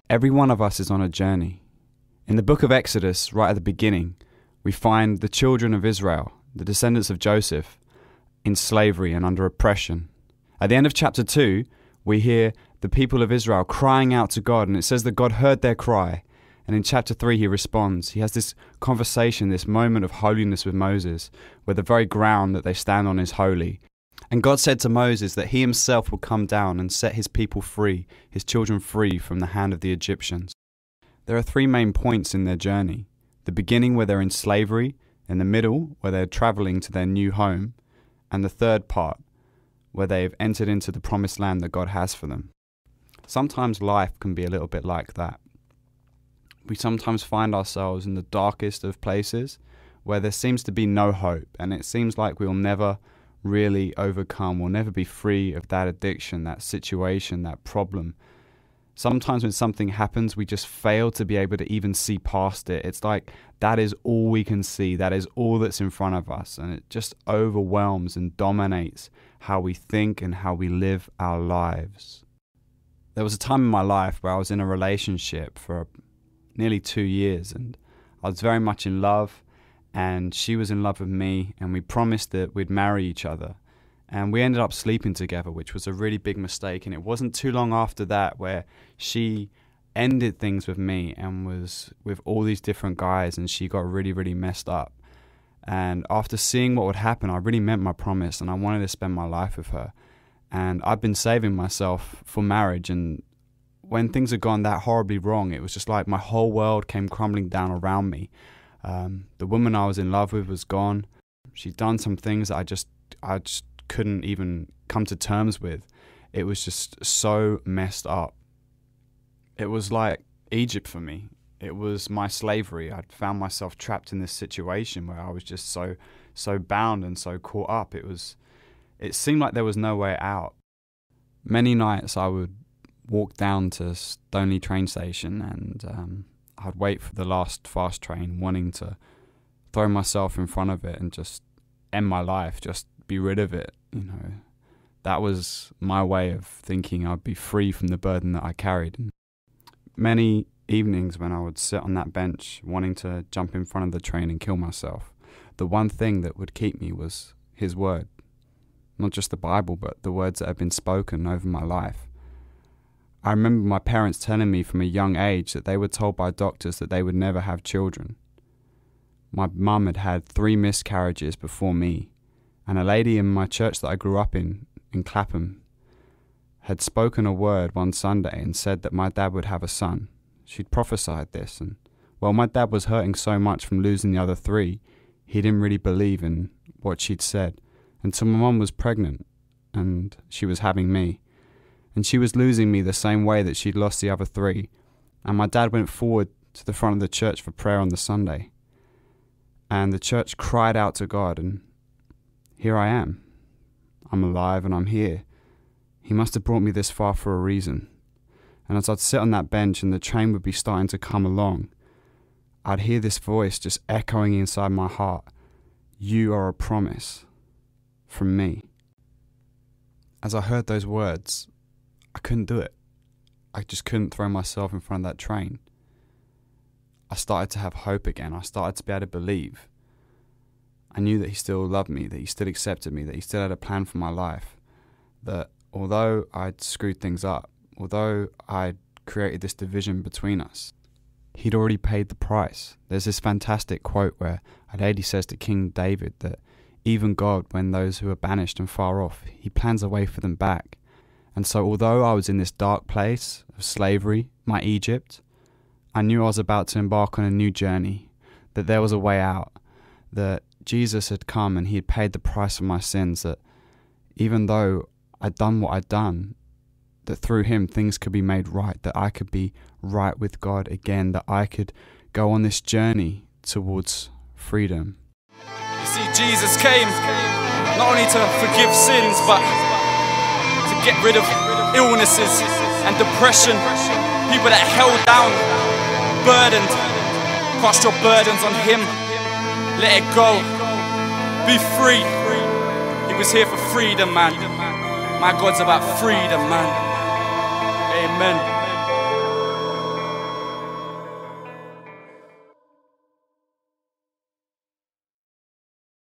Every one of us is on a journey. In the book of Exodus, right at the beginning, we find the children of Israel, the descendants of Joseph, in slavery and under oppression. At the end of chapter 2, we hear the people of Israel crying out to God, and it says that God heard their cry. And in chapter 3, he responds. He has this conversation, this moment of holiness with Moses, where the very ground that they stand on is holy. And God said to Moses that he himself will come down and set his people free, his children free from the hand of the Egyptians. There are 3 main points in their journey. The beginning, where they're in slavery, in the middle, where they're traveling to their new home, and the third part, where they've entered into the promised land that God has for them. Sometimes life can be a little bit like that. We sometimes find ourselves in the darkest of places where there seems to be no hope, and it seems like we'll never really overcome, we'll never be free of that addiction, that situation, that problem. Sometimes when something happens, we just fail to be able to even see past it. It's like that is all we can see, that is all that's in front of us, and it just overwhelms and dominates how we think and how we live our lives. There was a time in my life where I was in a relationship for nearly 2 years, and I was very much in love, and she was in love with me, and we promised that we'd marry each other. And we ended up sleeping together, which was a really big mistake. And it wasn't too long after that where she ended things with me and was with all these different guys, and she got really, really messed up. And after seeing what would happen, I really meant my promise, and I wanted to spend my life with her. And I've been saving myself for marriage, and when things had gone that horribly wrong, it was just like my whole world came crumbling down around me. The woman I was in love with was gone. She'd done some things that I just couldn't even come to terms with. It was just so messed up. It was like Egypt for me. It was my slavery. I'd found myself trapped in this situation where I was just so bound and so caught up. It seemed like there was no way out. Many nights I would walk down to Stoneleigh train station, and I'd wait for the last fast train, wanting to throw myself in front of it and just end my life, just be rid of it. You know, that was my way of thinking I'd be free from the burden that I carried. And many evenings when I would sit on that bench wanting to jump in front of the train and kill myself, the one thing that would keep me was his word. Not just the Bible, but the words that had been spoken over my life. I remember my parents telling me from a young age that they were told by doctors that they would never have children. My mum had had 3 miscarriages before me, and a lady in my church that I grew up in Clapham, had spoken a word one Sunday and said that my dad would have a son. She'd prophesied this, and while my dad was hurting so much from losing the other 3, he didn't really believe in what she'd said until my mum was pregnant and she was having me. And she was losing me the same way that she'd lost the other 3. And my dad went forward to the front of the church for prayer on the Sunday. And the church cried out to God, and here I am. I'm alive and I'm here. He must have brought me this far for a reason. And as I'd sit on that bench and the train would be starting to come along, I'd hear this voice just echoing inside my heart. You are a promise from me. As I heard those words, I couldn't do it. I just couldn't throw myself in front of that train. I started to have hope again. I started to be able to believe. I knew that he still loved me, that he still accepted me, that he still had a plan for my life. That although I'd screwed things up, although I'd created this division between us, he'd already paid the price. There's this fantastic quote where a lady says to King David that even God, when those who are banished and far off, he plans a way for them back. And so although I was in this dark place of slavery, my Egypt, I knew I was about to embark on a new journey, that there was a way out, that Jesus had come and he had paid the price for my sins, that even though I'd done what I'd done, that through him things could be made right, that I could be right with God again, that I could go on this journey towards freedom. You see, Jesus came not only to forgive sins, but to get rid of illnesses and depression, people that are held down, burdened. Cast your burdens on him, let it go, be free. He was here for freedom, man. My God's about freedom, man. Amen.